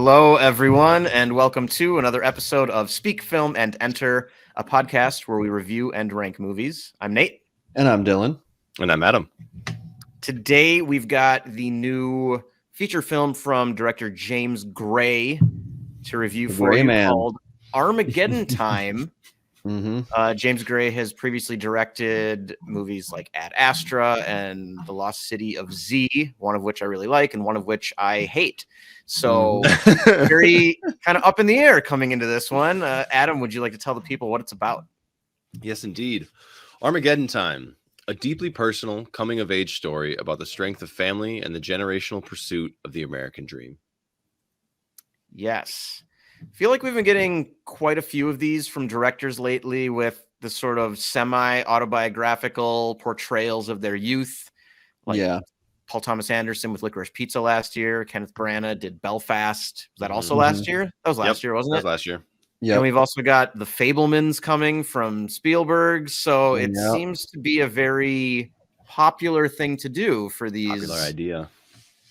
Hello, everyone, and welcome to another episode of Speak, Film, and Enter, a podcast where we review and rank movies. I'm Nate. And I'm Dylan. And I'm Adam. Today, we've got the new feature film from director James Gray to review for you called Armageddon Time. James Gray has previously directed movies like Ad Astra and The Lost City of Z, one of which I really like and one of which I hate. So very kind of up in the air coming into this one. Adam, would you like to tell the people what it's about? Yes, indeed. Armageddon Time, a deeply personal coming-of-age story about the strength of family and the generational pursuit of the American dream. Yes. I feel like we've been getting quite a few of these from directors lately with the sort of semi-autobiographical portrayals of their youth. Like Paul Thomas Anderson with Licorice Pizza last year. Kenneth Branagh did Belfast. Was that also last year? That was last year, wasn't it? That was last year. Yeah. And we've also got The Fabelmans coming from Spielberg. So it seems to be a very popular thing to do for these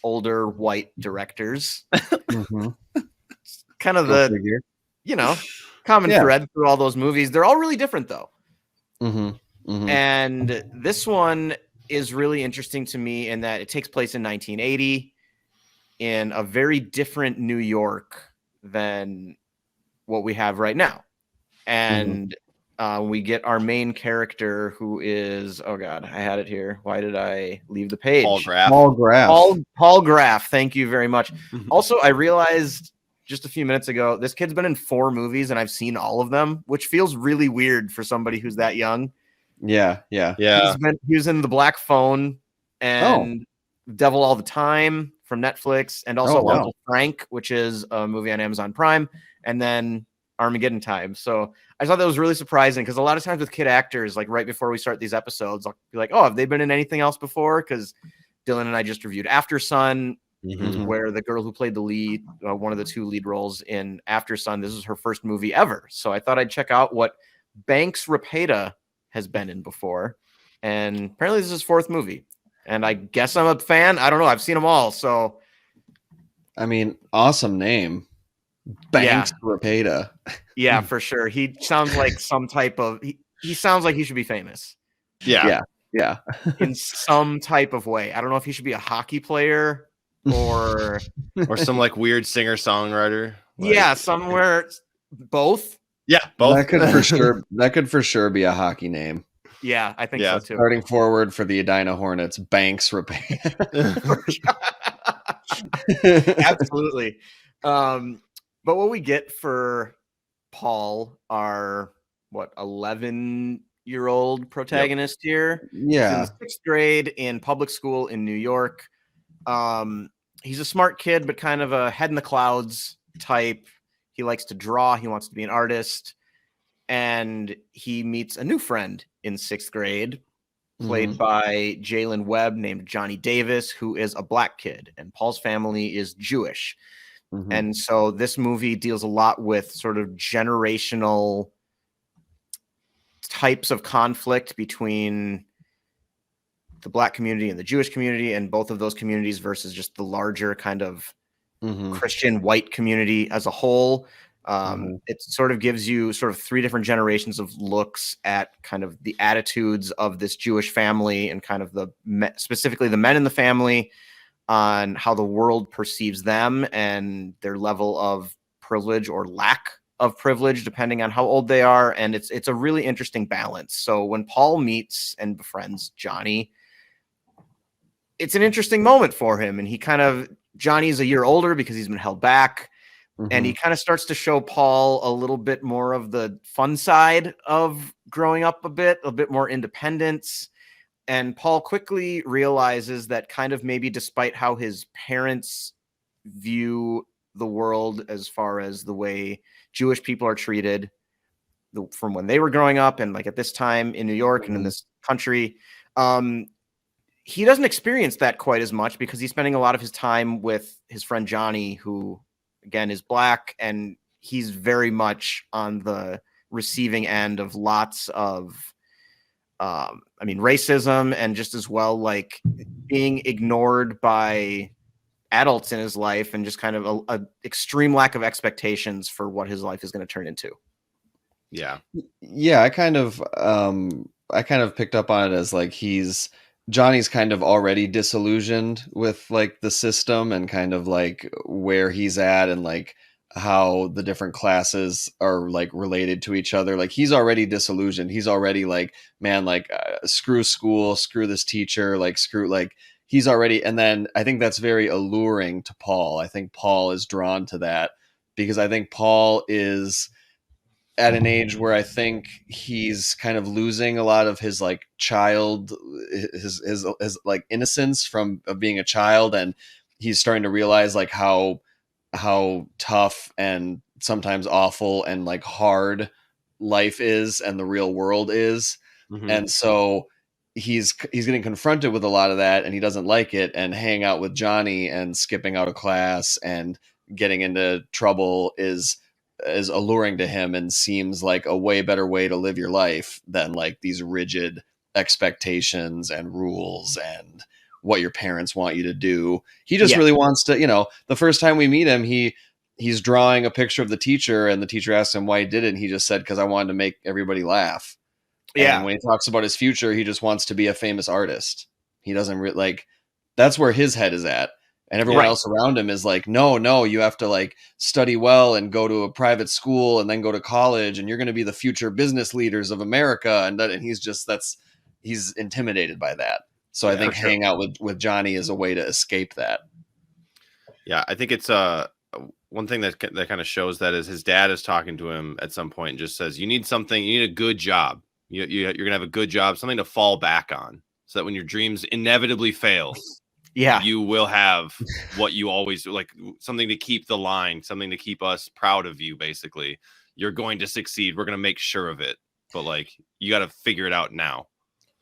older white directors. Kind of the, common thread through all those movies. They're all really different, though. And this one is really interesting to me in that it takes place in 1980 in a very different New York than what we have right now. And we get our main character who is, oh God, I had it here. Why did I leave the page? Paul Graff. Paul Graff. Thank you very much. Also, I realized just a few minutes ago, this kid's been in 4 movies and I've seen all of them, which feels really weird for somebody who's that young. Yeah. He was in The Black Phone and Devil All the Time from Netflix, and also Uncle Frank, which is a movie on Amazon Prime, and then Armageddon Time. So I thought that was really surprising because a lot of times with kid actors, like right before we start these episodes, I'll be like, oh, have they been in anything else before? Because Dylan and I just reviewed After Sun, where the girl who played the lead, one of the 2 lead roles in After Sun, this is her first movie ever. So I thought I'd check out what Banks Repeta has been in before. And apparently this is his 4th movie. And I guess I'm a fan. I don't know. I've seen them all. So, I mean, awesome name. Banks Repeta. Yeah, for sure. He sounds like some type of, he sounds like he should be famous. Yeah. In some type of way. I don't know if he should be a hockey player or some like weird singer-songwriter. Somewhere both. Yeah, both. That could for sure be a hockey name. Yeah, I think so too. Starting forward for the Edina Hornets, Banks Repeta. Absolutely. But what we get for Paul are 11-year-old protagonist here. Yeah. He's in the 6th grade in public school in New York. He's a smart kid, but kind of a head in the clouds type. He likes to draw. He wants to be an artist. And he meets a new friend in 6th grade, played by Jalen Webb, named Johnny Davis, who is a black kid. And Paul's family is Jewish. And so this movie deals a lot with sort of generational types of conflict between the black community and the Jewish community, and both of those communities versus just the larger kind of Christian white community as a whole. It sort of gives you sort of 3 different generations of looks at kind of the attitudes of this Jewish family and kind of specifically the men in the family on how the world perceives them and their level of privilege or lack of privilege, depending on how old they are. And it's a really interesting balance. So when Paul meets and befriends Johnny, it's an interesting moment for him. And Johnny's a year older because he's been held back. And he kind of starts to show Paul a little bit more of the fun side of growing up a bit more independence. And Paul quickly realizes that kind of maybe despite how his parents view the world as far as the way Jewish people are treated from when they were growing up and like at this time in New York and in this country, he doesn't experience that quite as much because he's spending a lot of his time with his friend Johnny, who again is black, and he's very much on the receiving end of lots of racism and just as well like being ignored by adults in his life and just kind of a extreme lack of expectations for what his life is going to turn into. Yeah. Yeah, I kind of picked up on it as like Johnny's kind of already disillusioned with like the system and kind of like where he's at and like how the different classes are like related to each other. Like he's already disillusioned. He's already like, man, like screw school, screw this teacher, like screw, like he's already. And then I think that's very alluring to Paul. I think Paul is drawn to that because I think Paul is at an age where I think he's kind of losing a lot of his like his like innocence of being a child. And he's starting to realize like how tough and sometimes awful and like hard life is and the real world is. Mm-hmm. And so he's getting confronted with a lot of that and he doesn't like it, and hanging out with Johnny and skipping out of class and getting into trouble is alluring to him and seems like a way better way to live your life than like these rigid expectations and rules and what your parents want you to do. He just really wants to, the first time we meet him, he's drawing a picture of the teacher and the teacher asks him why he did it. And he just said, because I wanted to make everybody laugh. Yeah. And when he talks about his future, he just wants to be a famous artist. He doesn't that's where his head is at. And everyone else around him is like, no, you have to like study well and go to a private school and then go to college and you're going to be the future business leaders of America. And he's intimidated by that. So I think hang out with Johnny is a way to escape that. Yeah, I think it's one thing that kind of shows that is his dad is talking to him at some point and just says, you need a good job. You're going to have a good job, something to fall back on so that when your dreams inevitably fail, you will have what you always like, something to keep the line, something to keep us proud of you. Basically, you're going to succeed. We're going to make sure of it. But like, you got to figure it out now.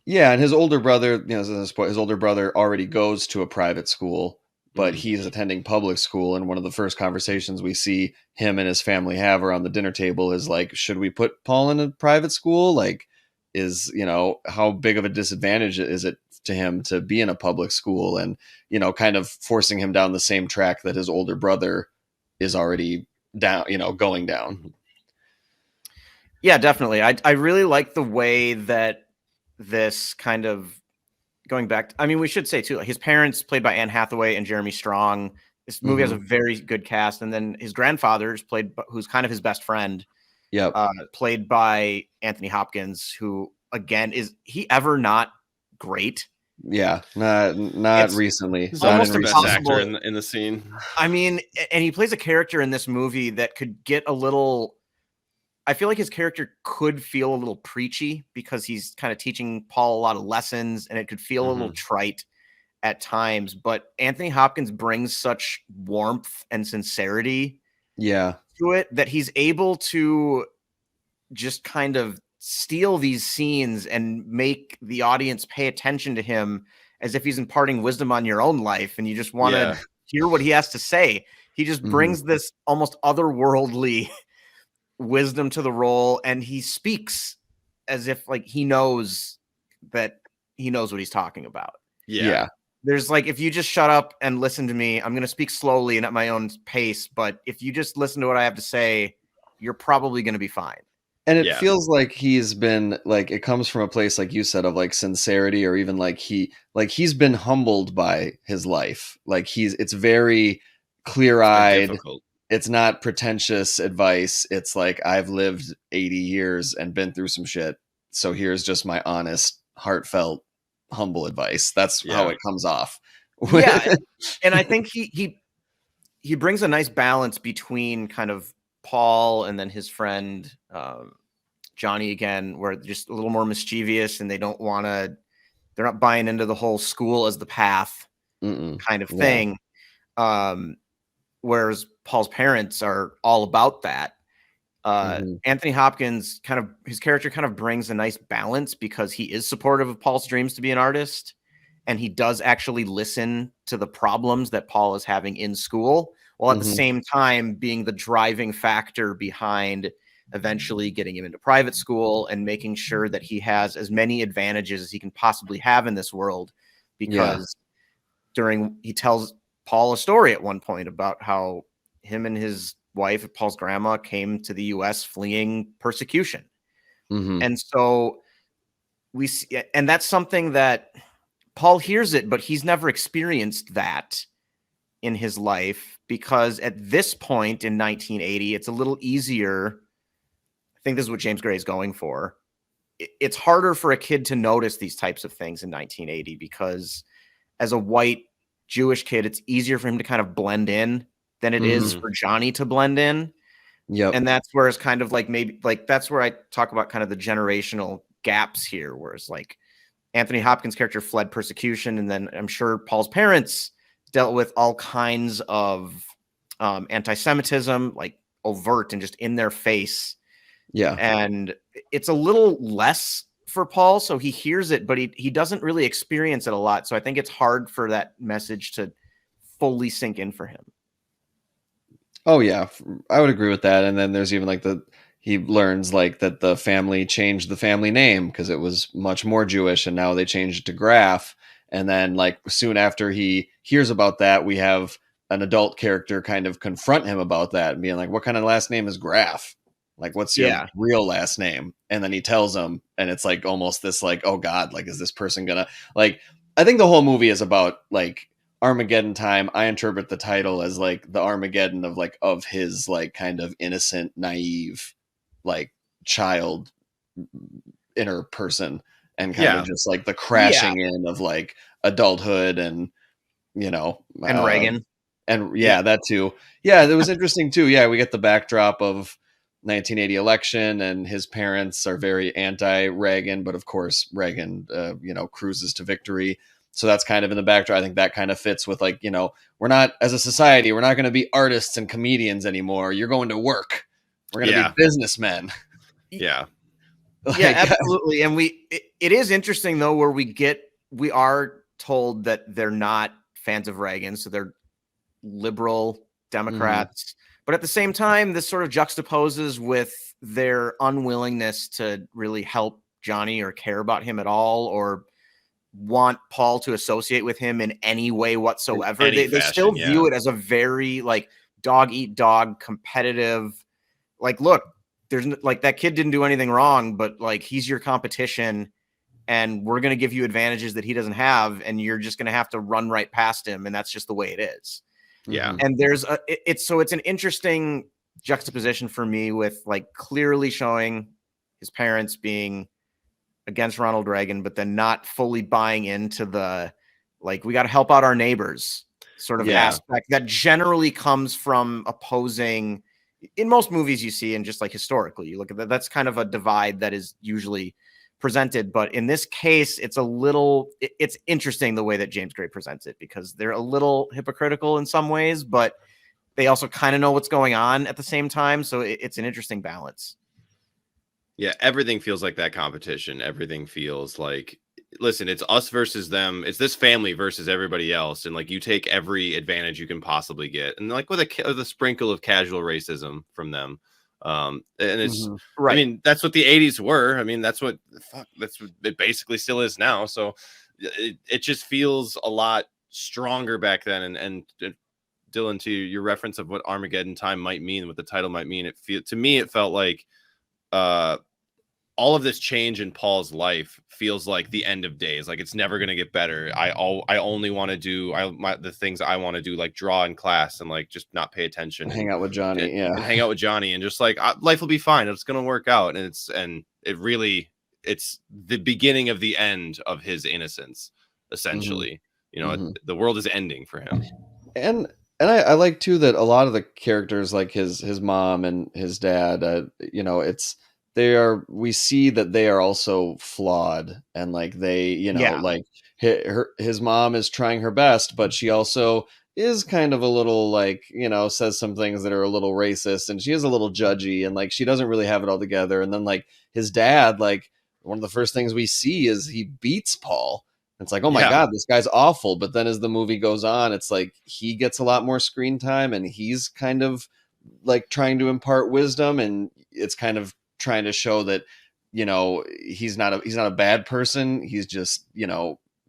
Yeah. And his older brother, his older brother already goes to a private school, but he's attending public school. And one of the first conversations we see him and his family have around the dinner table is like, should we put Paul in a private school? Like, how big of a disadvantage is it to him to be in a public school, and, kind of forcing him down the same track that his older brother is already down, going down. Yeah, definitely. I really like the way that this kind of going back. We should say too, his parents played by Anne Hathaway and Jeremy Strong. This movie has a very good cast. And then his grandfather's who's kind of his best friend. Yep. Played by Anthony Hopkins, who again, is he ever not great? Yeah, not recently. He's almost the best actor in the scene. And he plays a character in this movie that could get a little. I feel like his character could feel a little preachy because he's kind of teaching Paul a lot of lessons, and it could feel a little trite at times. But Anthony Hopkins brings such warmth and sincerity, to it that he's able to just kind of steal these scenes and make the audience pay attention to him as if he's imparting wisdom on your own life, and you just want to hear what he has to say. He just brings this almost otherworldly wisdom to the role, and he speaks as if like he knows what he's talking about. There's like, if you just shut up and listen to me, I'm going to speak slowly and at my own pace, but if you just listen to what I have to say, you're probably going to be fine. And it feels like he's been like, it comes from a place, like you said, of like sincerity, or even like he's been humbled by his life. Like it's very clear-eyed. It's not pretentious advice. It's like, I've lived 80 years and been through some shit. So here's just my honest, heartfelt, humble advice. That's how it comes off. And I think he brings a nice balance between kind of Paul and then his friend Johnny again, where they're just a little more mischievous and they're not buying into the whole school as the path kind of thing. Whereas Paul's parents are all about that. Anthony Hopkins his character kind of brings a nice balance because he is supportive of Paul's dreams to be an artist, and he does actually listen to the problems that Paul is having in school, while at the same time being the driving factor behind eventually getting him into private school and making sure that he has as many advantages as he can possibly have in this world. Because he tells Paul a story at one point about how him and his wife, Paul's grandma, came to the US fleeing persecution. And so we see, and that's something that Paul hears it, but he's never experienced that in his life, because at this point in 1980, it's a little easier. I think this is what James Gray is going for. It's harder for a kid to notice these types of things in 1980 because as a white Jewish kid, it's easier for him to kind of blend in than it is for Johnny to blend in. Yep. And that's where it's kind of like, maybe like, that's where I talk about kind of the generational gaps here, where it's like Anthony Hopkins' character fled persecution. And then I'm sure Paul's parents dealt with all kinds of anti-Semitism, like overt and just in their face. Yeah. And it's a little less for Paul. So he hears it, but he doesn't really experience it a lot. So I think it's hard for that message to fully sink in for him. Oh yeah, I would agree with that. And then there's even like he learns like that the family changed the family name because it was much more Jewish, and now they changed it to Graf. And then like soon after he hears about that, we have an adult character kind of confront him about that and being like, what kind of last name is Graf? Like, what's your real last name? And then he tells him, and it's like almost this like, oh God, like, is this person gonna like, I think the whole movie is about like Armageddon Time. I interpret the title as like the Armageddon of like, of his like kind of innocent, naive, like child inner person, and kind of just like the crashing in of like adulthood and, you know, and Reagan. And that too. Yeah, that was interesting too. Yeah, we get the backdrop of 1980 election, and his parents are very anti-Reagan, but of course Reagan, cruises to victory. So that's kind of in the backdrop. I think that kind of fits with like, we're not, as a society, we're not going to be artists and comedians anymore. You're going to work. We're going to be businessmen. Yeah. Yeah, absolutely. And it is interesting though, where we are told that they're not fans of Reagan. So they're liberal Democrats. But at the same time, this sort of juxtaposes with their unwillingness to really help Johnny or care about him at all, or want Paul to associate with him in any way whatsoever. They still view it as a very like dog eat dog competitive, like, look, there's like, that kid didn't do anything wrong, but like, he's your competition and we're going to give you advantages that he doesn't have. And you're just going to have to run right past him. And that's just the way it is. Yeah. And there's it's an interesting juxtaposition for me with like clearly showing his parents being against Ronald Reagan, but then not fully buying into the, like, we got to help out our neighbors sort of aspect that generally comes from opposing. In most movies you see, and just like historically, you look at that, that's kind of a divide that is usually presented. But in this case, it's it's interesting the way that James Gray presents it, because they're a little hypocritical in some ways, but they also kind of know what's going on at the same time. So it's an interesting balance. Yeah, everything feels like that competition. Everything feels like, listen, it's us versus them. It's this family versus everybody else. And like, you take every advantage you can possibly get. And like with a sprinkle of casual racism from them. And it's right. I mean, that's what the 80s were. I mean, that's what it basically still is now. So it just feels a lot stronger back then. And Dylan, to your reference of what Armageddon Time might mean, what the title might mean, to me, it felt like, all of this change in Paul's life feels like the end of days. Like, it's never going to get better. I only want to do the things I want to do, like draw in class and like just not pay attention, hang out with Johnny. And hang out with Johnny, and just like, life will be fine. It's going to work out. And it's the beginning of the end of his innocence, essentially. The world is ending for him. And I like too that a lot of the characters, like his mom and his dad, we see that they are also flawed, and like they, like his mom is trying her best, but she also is kind of a little like, says some things that are a little racist, and she is a little judgy, and like, she doesn't really have it all together. And then like his dad, like one of the first things we see is he beats Paul. It's like, oh my God, this guy's awful. But then as the movie goes on, it's like he gets a lot more screen time, and he's kind of like trying to impart wisdom, and it's kind of trying to show that, he's not a bad person. He's just,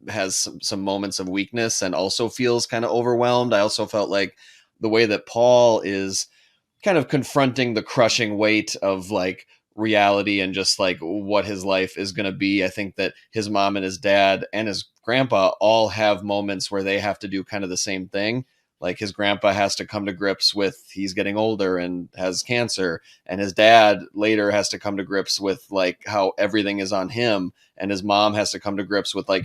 has some moments of weakness and also feels kind of overwhelmed. I also felt like the way that Paul is kind of confronting the crushing weight of like reality and just like what his life is going to be. I think that his mom and his dad and his grandpa all have moments where they have to do kind of the same thing. Like his grandpa has to come to grips with he's getting older and has cancer, and his dad later has to come to grips with like how everything is on him, and his mom has to come to grips with like,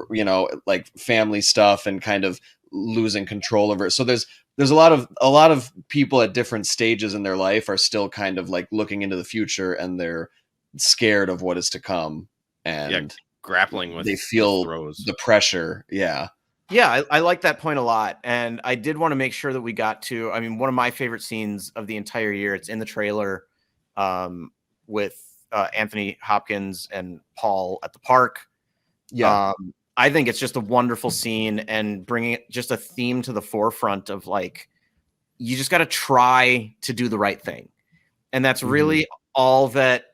you know, like family stuff and kind of losing control over it. So there's a lot of people at different stages in their life are still kind of like looking into the future, and they're scared of what is to come, and grappling with they feel the pressure. Yeah, I like that point a lot. And I did want to make sure that we got to, I mean, one of my favorite scenes of the entire year, it's in the trailer with Anthony Hopkins and Paul at the park. Yeah. I think it's just a wonderful scene, and bringing just a theme to the forefront of like, you just got to try to do the right thing. And that's really all that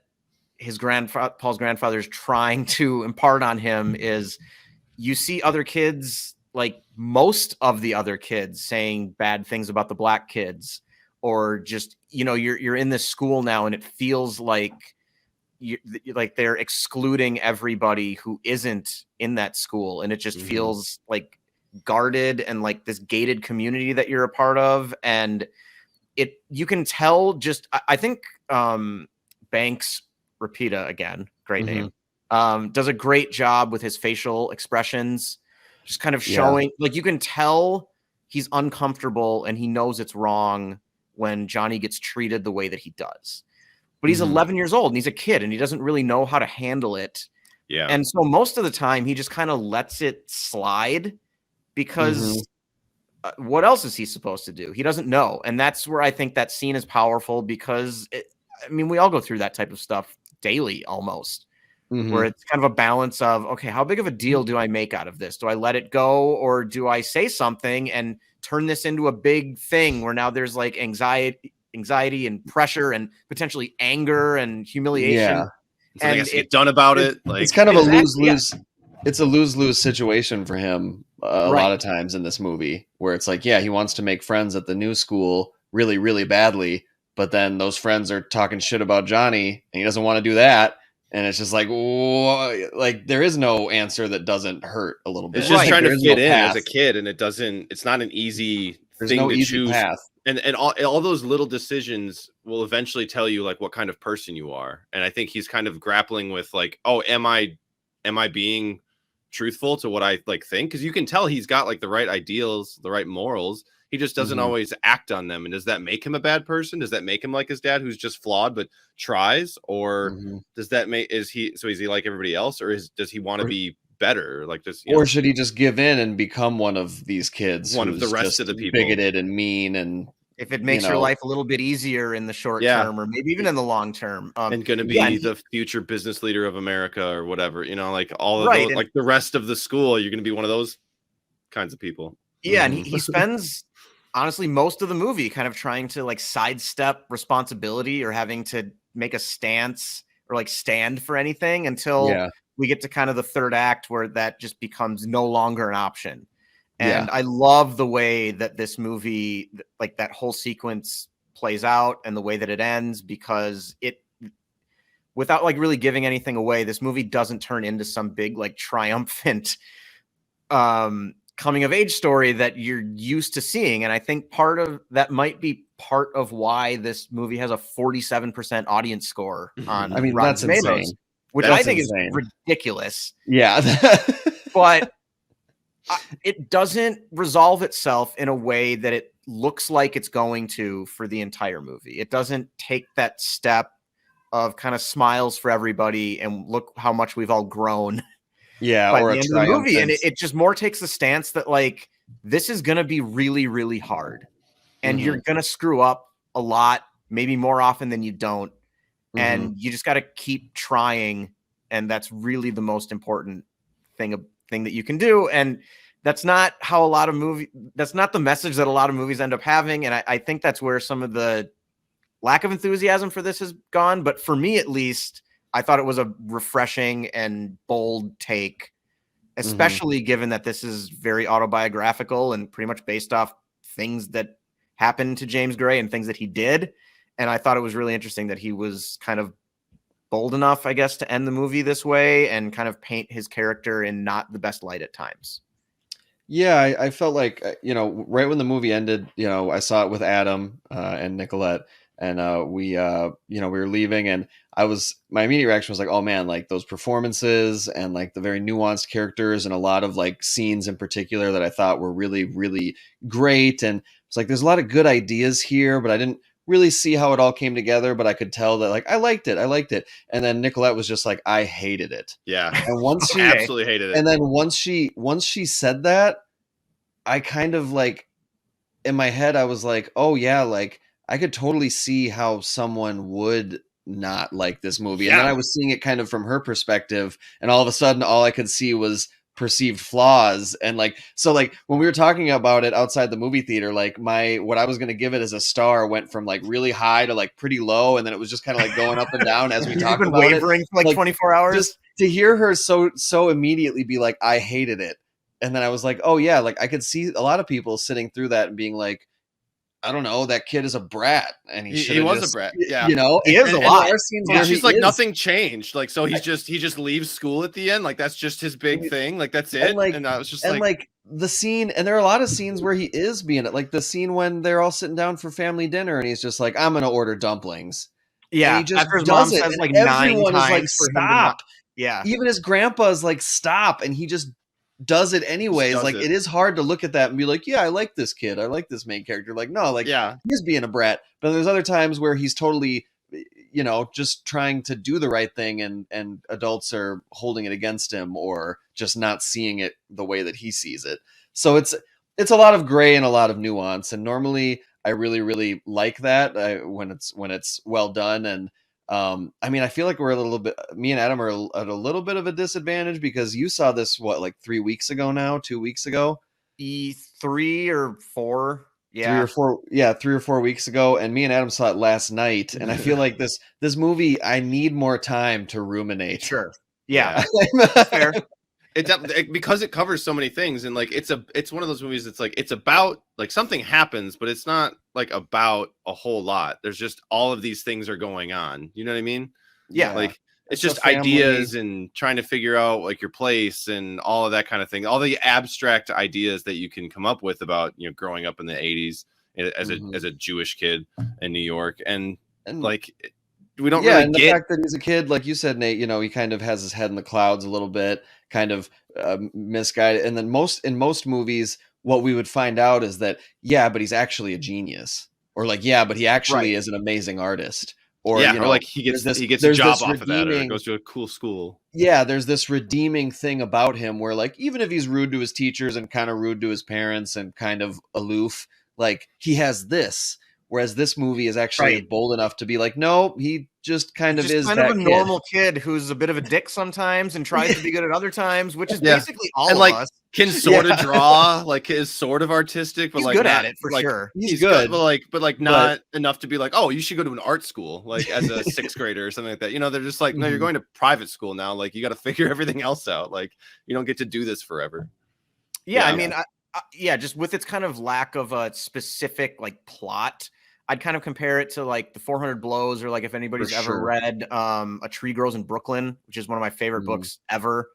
Paul's grandfather is trying to impart on him is you see other kids, like most of the other kids, saying bad things about the black kids, or just, you know, you're in this school now and it feels like like they're excluding everybody who isn't in that school. And it just feels like guarded and like this gated community that you're a part of. And you can tell just, I think Banks Repeta, again, great name, does a great job with his facial expressions, just kind of showing like you can tell he's uncomfortable and he knows it's wrong when Johnny gets treated the way that he does. But he's 11 years old and he's a kid and he doesn't really know how to handle it. Yeah. And so most of the time he just kind of lets it slide because what else is he supposed to do? He doesn't know. And that's where I think that scene is powerful because I mean, we all go through that type of stuff daily almost. Where it's kind of a balance of, okay, how big of a deal do I make out of this? Do I let it go, or do I say something and turn this into a big thing where now there's like anxiety and pressure and potentially anger and humiliation? Yeah. And has to get done about it. Like, it's kind of a lose-lose. Yeah. It's a lose-lose situation for him a lot of times in this movie, where it's like, yeah, he wants to make friends at the new school really, really badly, but then those friends are talking shit about Johnny, and he doesn't want to do that. And it's just like, whoa, like there is no answer that doesn't hurt a little bit. It's just trying to fit in as a kid, and it's not an easy thing to choose. Path. And all those little decisions will eventually tell you like what kind of person you are. And I think he's kind of grappling with like, oh, am I being truthful to what I like think? Because you can tell he's got like the right ideals, the right morals. He just doesn't always act on them. And does that make him a bad person? Does that make him like his dad, who's just flawed but tries? Or does that make is he like everybody else, or does he want to be better? Like this, or should he just give in and become one of these kids, one of the rest of the people, bigoted and mean? And if it makes your life a little bit easier in the short term, or maybe even in the long term, and going to be the future business leader of America or whatever, you know, like all of those, like the rest of the school, you're going to be one of those kinds of people. Yeah, and he spends honestly most of the movie kind of trying to like sidestep responsibility or having to make a stance or like stand for anything until we get to kind of the third act where that just becomes no longer an option. And I love the way that this movie, like that whole sequence plays out and the way that it ends, because without like really giving anything away, this movie doesn't turn into some big like triumphant coming of age story that you're used to seeing. And I think part of that might be part of why this movie has a 47% audience score on Rotten Tomatoes, which I think is ridiculous. Yeah. But it doesn't resolve itself in a way that it looks like it's going to for the entire movie. It doesn't take that step of kind of smiles for everybody and look how much we've all grown. Yeah, by the end of the movie, and it just more takes the stance that like this is going to be really, really hard, and you're going to screw up a lot, maybe more often than you don't, and you just got to keep trying, and that's really the most important thing that you can do. And that's not how that's not the message that a lot of movies end up having, and I think that's where some of the lack of enthusiasm for this has gone. But for me, at least, I thought it was a refreshing and bold take especially given that this is very autobiographical and pretty much based off things that happened to James Gray and things that he did. And I thought it was really interesting that he was kind of bold enough, I guess, to end the movie this way and kind of paint his character in not the best light at times. Yeah, I felt like, right when the movie ended, I saw it with Adam and Nicolette, and we were leaving, and my immediate reaction was like, oh man, like those performances and like the very nuanced characters and a lot of like scenes in particular that I thought were really, really great. And it's like, there's a lot of good ideas here, but I didn't really see how it all came together, but I could tell that like, I liked it. And then Nicolette was just like, I hated it. Yeah. And once she absolutely hated it. And then once she said that, I kind of like, in my head, I was like, oh yeah, like I could totally see how someone would not like this movie. And then I was seeing it kind of from her perspective, and all of a sudden all I could see was perceived flaws. And like, so like when we were talking about it outside the movie theater, like what I was going to give it as a star went from like really high to like pretty low. And then it was just kind of like going up and down as we talked about wavering it. For like 24 hours. Just to hear her so immediately be like, I hated it. And then I was like, oh yeah, like I could see a lot of people sitting through that and being like, I don't know, that kid is a brat, and he was a brat. Yeah, he is a lot. She's like, nothing changed. Like, so he just leaves school at the end. Like, that's just his big thing. Like, that's it. And I was just like the scene, and there are a lot of scenes where he is being it. Like the scene when they're all sitting down for family dinner, and he's just like, I'm gonna order dumplings. Yeah, and he just after his does mom it, says like everyone 9 is like, times for him stop. Yeah, even his grandpa's like, stop, and he just does it anyways. Like it is hard to look at that and be like, yeah, I like this kid, I like this main character. Like, no, like he's being a brat. But there's other times where he's totally, just trying to do the right thing, and adults are holding it against him or just not seeing it the way that he sees it. So it's a lot of gray and a lot of nuance, and normally I really, really like that when it's well done. And I mean, I feel like me and Adam are at a little bit of a disadvantage because you saw this, like 2 weeks ago? 3 or 4. Yeah. 3 or 4 weeks ago. And me and Adam saw it last night. And I feel like this movie, I need more time to ruminate. Sure. Yeah. Fair. Because it covers so many things, and like it's one of those movies that's like it's about like something happens, but it's not like about a whole lot. There's just all of these things are going on. You know what I mean? Yeah. Like it's just ideas and trying to figure out like your place and all of that kind of thing. All the abstract ideas that you can come up with about growing up in the 80s as a Jewish kid in New York, and like. We don't really and get the fact that he's a kid, like you said, Nate, he kind of has his head in the clouds a little bit, kind of misguided. And then in most movies, what we would find out is that, but he's actually a genius, or like, but he actually is an amazing artist, or, or like he gets a job off of that, or goes to a cool school. Yeah. There's this redeeming thing about him where like, even if he's rude to his teachers and kind of rude to his parents and kind of aloof, like he has this. Whereas this movie is actually bold enough to be like, no, he just kind of is kind of a normal kid who's a bit of a dick sometimes and tries to be good at other times, which is basically all of us. Can sort of draw, like is sort of artistic, but he's like good not, at it for like, sure. He's good, but not enough to be like, oh, you should go to an art school, like as a 6th grader or something like that. They're just like, no, you're going to private school now. Like you got to figure everything else out. Like you don't get to do this forever. Yeah, I mean, just with its kind of lack of a specific like plot. I'd kind of compare it to like the 400 Blows, or like if anybody's ever read A Tree Grows in Brooklyn, which is one of my favorite books ever.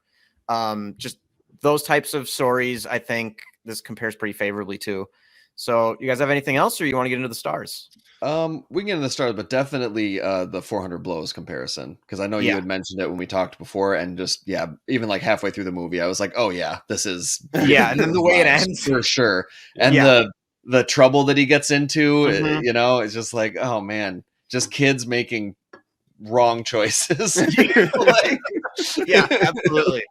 Just those types of stories, I think this compares pretty favorably to. So you guys have anything else, or you want to get into the stars? We can get into the stars, but definitely the 400 Blows comparison, because I know you had mentioned it when we talked before, and just even like halfway through the movie, I was like, oh yeah, this is and then the way it ends for sure, and the trouble that he gets into, it's just like, oh man, just kids making wrong choices. Absolutely.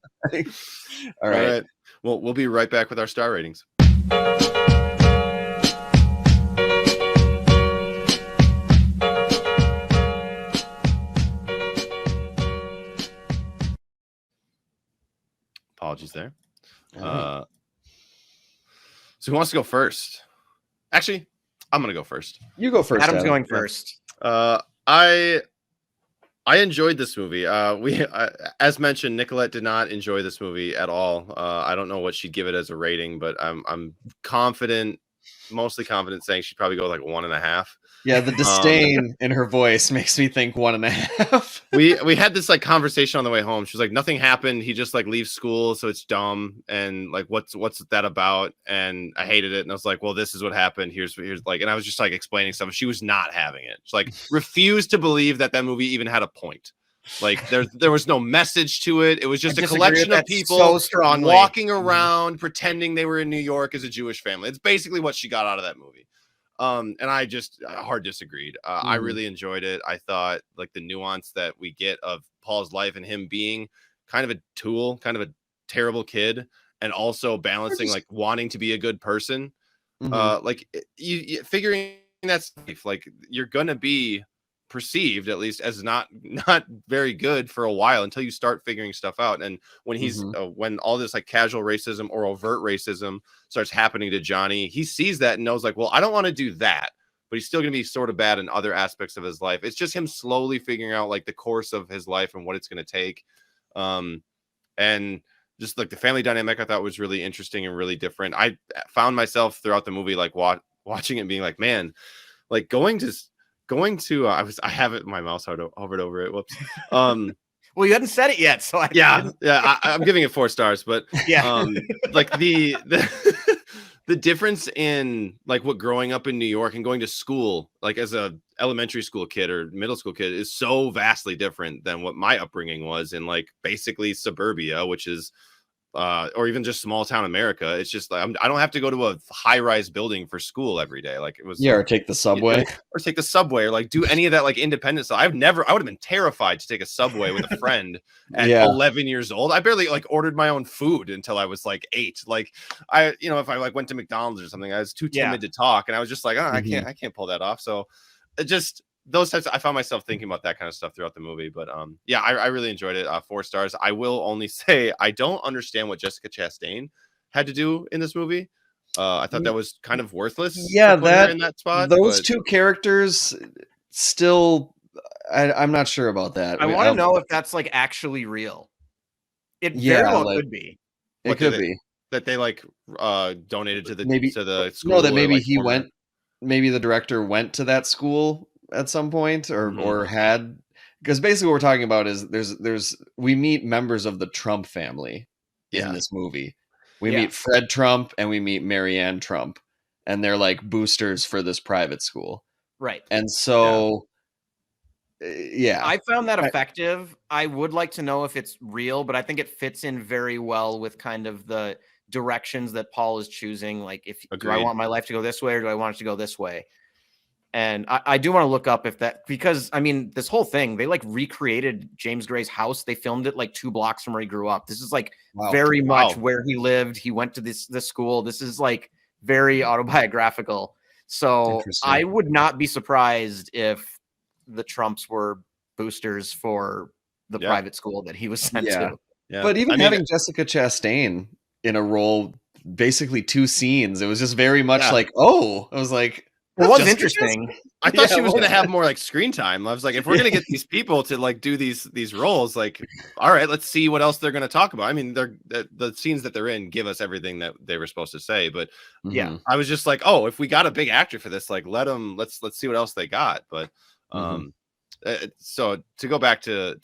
All right. Well, we'll be right back with our star ratings. Apologies there. So who wants to go first? Actually, I'm gonna go first. You go first. Adam's going first. I I enjoyed this movie. As mentioned, Nicolette did not enjoy this movie at all. I don't know what she'd give it as a rating, but I'm confident, mostly confident, saying she'd probably go like 1.5. Yeah, the disdain in her voice makes me think 1.5. we had this like conversation on the way home. She was like, nothing happened. He just like leaves school, so it's dumb. And like, what's that about? And I hated it. And I was like, well, this is what happened. Here's like, and I was just like explaining stuff. She was not having it. She like refused to believe that movie even had a point. Like there was no message to it. It was just a collection of people so walking around pretending they were in New York as a Jewish family. It's basically what she got out of that movie. And I just hard disagreed. I really enjoyed it. I thought like the nuance that we get of Paul's life and him being kind of a tool, kind of a terrible kid, and also balancing like wanting to be a good person. Like you figuring that's like you're gonna be perceived at least as not very good for a while until you start figuring stuff out. And when he's when all this like casual racism or overt racism starts happening to Johnny, he sees that and knows like, well, I don't want to do that, but he's still going to be sort of bad in other aspects of his life. It's just him slowly figuring out like the course of his life and what it's going to take. And just like the family dynamic I thought was really interesting and really different. I found myself throughout the movie like watching it and being like, man, like going to I have it, my mouse hovered over it. Whoops. Well, you hadn't said it yet, so I'm giving it 4 stars, but yeah, like the difference in like what growing up in New York and going to school, like as a elementary school kid or middle school kid, is so vastly different than what my upbringing was in like basically suburbia, which is or even just small town America. It's just like I don't have to go to a high-rise building for school every day. Like it was, or take the subway, or like do any of that like independent stuff. I would have been terrified to take a subway with a friend at 11 years old. I barely like ordered my own food until I was like 8. Like if I like went to McDonald's or something, I was too timid to talk, and I was just like, I can't pull that off. So it just those types I found myself thinking about that kind of stuff throughout the movie. But I really enjoyed it. 4 stars. I will only say I don't understand what Jessica Chastain had to do in this movie. I thought that was kind of worthless. Yeah, in that spot. Those two characters still, I'm not sure about that. I want to know if that's like actually real. It very well could be. It could be that they like donated to the school. No, that maybe maybe the director went to that school at some point or had, because basically what we're talking about is we meet members of the Trump family in this movie. We meet Fred Trump and we meet Marianne Trump, and they're like boosters for this private school. Right. And so I found that effective. I would like to know if it's real, but I think it fits in very well with kind of the directions that Paul is choosing. Like do I want my life to go this way or do I want it to go this way? And I do want to look up if that, because I mean, this whole thing, they like recreated James Gray's house. They filmed it like 2 blocks from where he grew up. This is like very much where he lived. He went to this school. This is like very autobiographical. So I would not be surprised if the Trumps were boosters for the private school that he was sent to. Yeah. But even having Jessica Chastain in a role, basically 2 scenes, it was just very much like, I was like, it was interesting. I thought she was going to have more like screen time. I was like, if we're going to get these people to like do these roles, like, all right, let's see what else they're going to talk about. I mean, the scenes that they're in give us everything that they were supposed to say. But I was just like, oh, if we got a big actor for this, like let's see what else they got. But so to go back to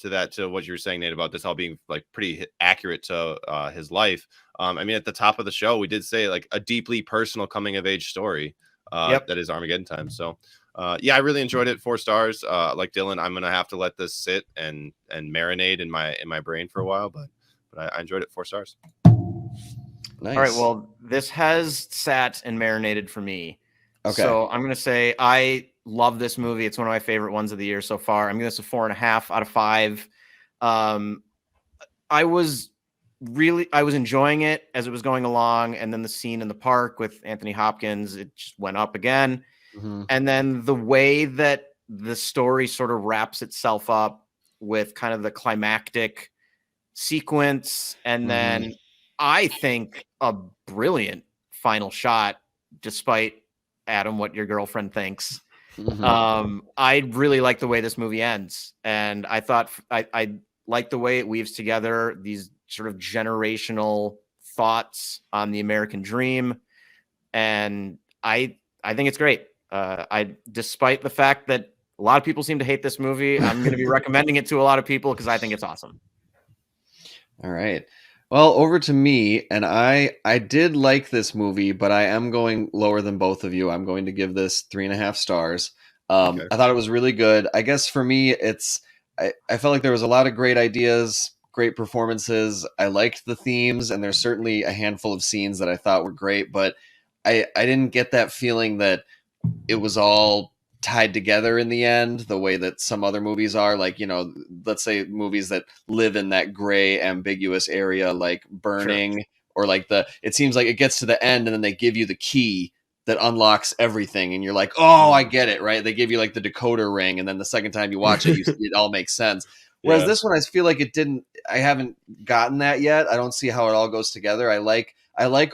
what you were saying, Nate, about this all being like pretty accurate to his life. I mean, at the top of the show, we did say like a deeply personal coming of age story. That is Armageddon Time. So I really enjoyed it. 4 stars. Like Dylan, I'm gonna have to let this sit and marinate in my brain for a while, but I enjoyed it. 4 stars. Nice. All right, well, this has sat and marinated for me. Okay, so I'm gonna say I love this movie. It's one of my favorite ones of the year so far. I'm gonna say 4.5 out of 5. I was enjoying it as it was going along, and then the scene in the park with Anthony Hopkins, it just went up again. And then the way that the story sort of wraps itself up with kind of the climactic sequence, and then I think a brilliant final shot, despite Adam, what your girlfriend thinks. I really like the way this movie ends, and I thought I like the way it weaves together these sort of generational thoughts on the American dream, and I think it's great. Despite the fact that a lot of people seem to hate this movie, I'm going to be recommending it to a lot of people because I think it's awesome. All right. Well, over to me, and I did like this movie, but I am going lower than both of you. I'm going to give this 3.5 stars. Okay. I thought it was really good. I guess for me, I felt like there was a lot of great ideas, great performances. I liked the themes, and there's certainly a handful of scenes that I thought were great, but I didn't get that feeling that it was all tied together in the end the way that some other movies are, like, you know, let's say movies that live in that gray ambiguous area like Burning. Sure. Or like it seems like it gets to the end and then they give you the key that unlocks everything and you're like, oh, I get it, right? They give you like the decoder ring and then the second time you watch it it all makes sense. Whereas this one, I feel like I haven't gotten that yet. I don't see how it all goes together. I like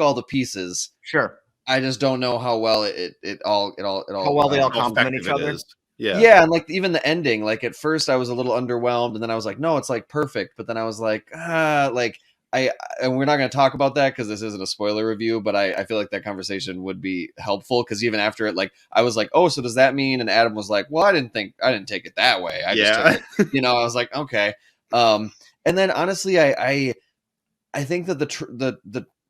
all the pieces. Sure. I just don't know how well it all how well they all complement each other. Yeah, and like even the ending, like at first I was a little underwhelmed, and then I was like, no, it's like perfect. But then I was like, and we're not going to talk about that because this isn't a spoiler review. But I feel like that conversation would be helpful because even after it, like I was like, oh, so does that mean? And Adam was like, well, I didn't take it that way. I just took it, I was like, okay. And then honestly, I think that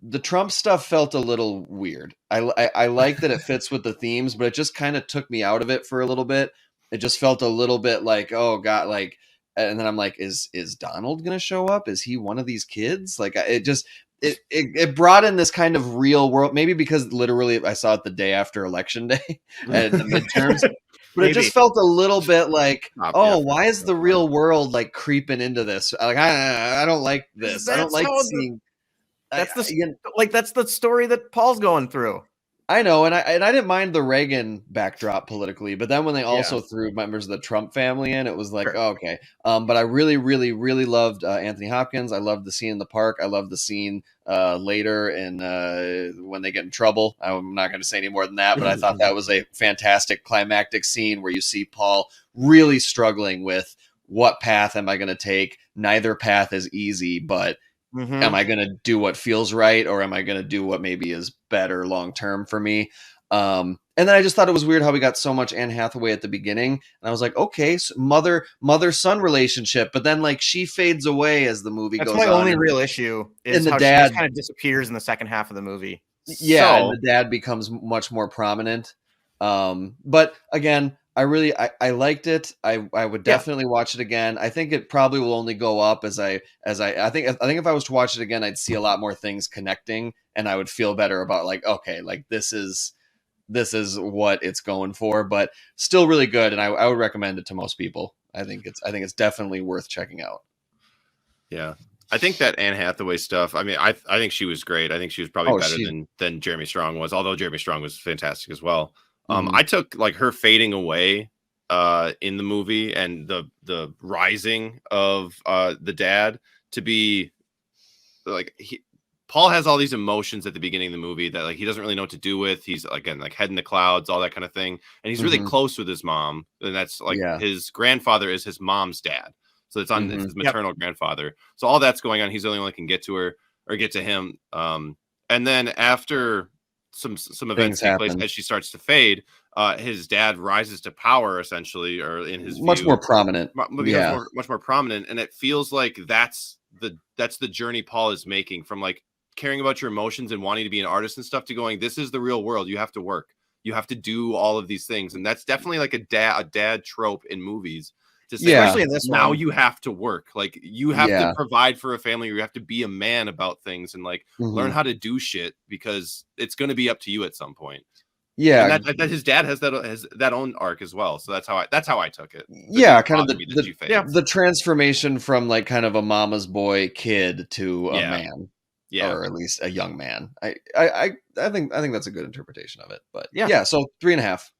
the Trump stuff felt a little weird. I like that it fits with the themes, but it just kind of took me out of it for a little bit. It just felt a little bit like, oh God, like, and then I'm like, is Donald going to show up? Is he one of these kids? Like it brought in this kind of real world, maybe because literally I saw it the day after election day at the midterms, but it just felt a little bit like, why is the real world like creeping into this? Like, I don't like this. I don't like seeing. That's that's the story that Paul's going through. I know, and I didn't mind the Reagan backdrop politically, but then when they also threw members of the Trump family in, it was like, oh, okay. But I really, really, really loved Anthony Hopkins. I loved the scene in the park. I loved the scene later in when they get in trouble. I'm not going to say any more than that, but I thought that was a fantastic climactic scene where you see Paul really struggling with what path am I going to take. Neither path is easy, but am I going to do what feels right, or am I going to do what maybe is better long-term for me? And then I just thought it was weird how we got so much Anne Hathaway at the beginning. And I was like, okay, so mother-son relationship. But then like she fades away as the movie goes on. That's my only real issue is how she just kind of disappears in the second half of the movie. Yeah, and the dad becomes much more prominent. But again, I liked it. I would definitely watch it again. I think it probably will only go up as I think if I was to watch it again, I'd see a lot more things connecting and I would feel better about like, okay, like this is what it's going for, but still really good. And I would recommend it to most people. I think it's definitely worth checking out. Yeah. I think that Anne Hathaway stuff, I mean, I think she was great. I think she was probably better than Jeremy Strong was, although Jeremy Strong was fantastic as well. I took like her fading away in the movie and the rising of the dad to be like Paul has all these emotions at the beginning of the movie that like he doesn't really know what to do with. He's again like head in the clouds, all that kind of thing, and he's really close with his mom, and that's like his grandfather is his mom's dad, so it's on it's his maternal grandfather. So all that's going on. He's the only one that can get to her or get to him. And then after some events take place as she starts to fade, his dad rises to power essentially, or in his much more prominent. Much more prominent, and it feels like that's the journey Paul is making from like caring about your emotions and wanting to be an artist and stuff to going, this is the real world. You have to work. You have to do all of these things, and that's definitely like a dad trope in movies. Especially in this now one. You have to work. Like you have to provide for a family. You have to be a man about things and like learn how to do shit because it's going to be up to you at some point. Yeah, and that his dad has that own arc as well. So that's how I took it. Kind of the transformation from like kind of a mama's boy kid to a man, or at least a young man. I think that's a good interpretation of it. But so 3.5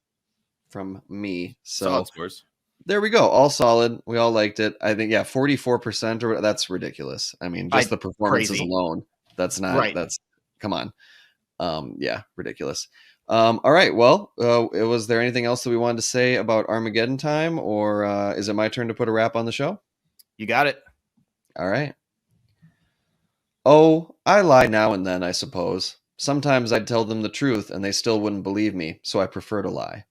from me. So solid scores. There we go. All solid. We all liked it. I think 44% or that's ridiculous. I mean, just the performances alone. That's not. Right. That's come on. Ridiculous. All right. Well, was there anything else that we wanted to say about Armageddon Time, or is it my turn to put a wrap on the show? You got it. All right. Oh, I lie now and then, I suppose. Sometimes I'd tell them the truth and they still wouldn't believe me, so I prefer to lie.